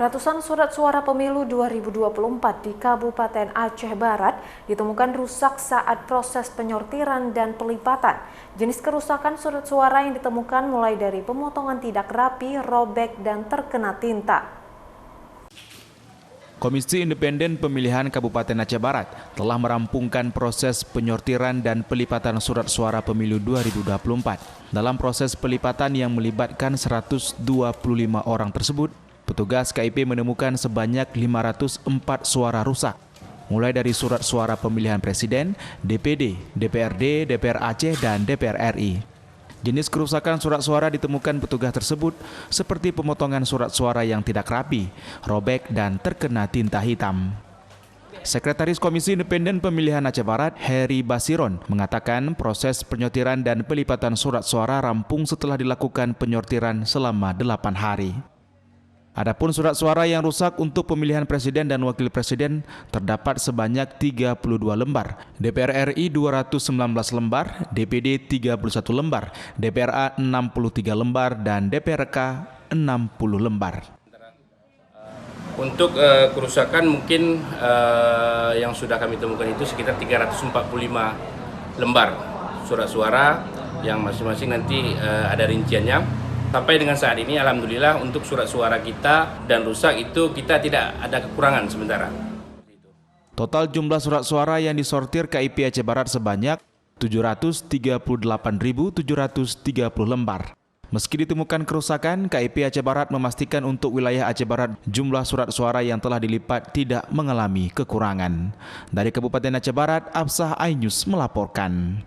Ratusan surat suara pemilu 2024 di Kabupaten Aceh Barat ditemukan rusak saat proses penyortiran dan pelipatan. Jenis kerusakan surat suara yang ditemukan mulai dari pemotongan tidak rapi, robek, dan terkena tinta. Komisi Independen Pemilihan Kabupaten Aceh Barat telah merampungkan proses penyortiran dan pelipatan surat suara pemilu 2024. Dalam proses pelipatan yang melibatkan 125 orang tersebut, petugas KIP menemukan sebanyak 504 suara rusak, mulai dari surat suara pemilihan presiden, DPD, DPRD, DPR Aceh, dan DPR RI. Jenis kerusakan surat suara ditemukan petugas tersebut seperti pemotongan surat suara yang tidak rapi, robek, dan terkena tinta hitam. Sekretaris Komisi Independen Pemilihan Aceh Barat, Heri Basiron, mengatakan proses penyortiran dan pelipatan surat suara rampung setelah dilakukan penyortiran selama 8 hari. Adapun surat suara yang rusak untuk pemilihan presiden dan wakil presiden terdapat sebanyak 32 lembar, DPR RI 219 lembar, DPD 31 lembar, DPRA 63 lembar, dan DPRK 60 lembar. Untuk kerusakan mungkin yang sudah kami temukan itu sekitar 345 lembar surat suara yang masing-masing nanti ada rinciannya. Sampai dengan saat ini alhamdulillah untuk surat suara kita dan rusak itu kita tidak ada kekurangan sementara. Total jumlah surat suara yang disortir KIP Aceh Barat sebanyak 738.730 lembar. Meski ditemukan kerusakan, KIP Aceh Barat memastikan untuk wilayah Aceh Barat jumlah surat suara yang telah dilipat tidak mengalami kekurangan. Dari Kabupaten Aceh Barat, Absah Ainus melaporkan.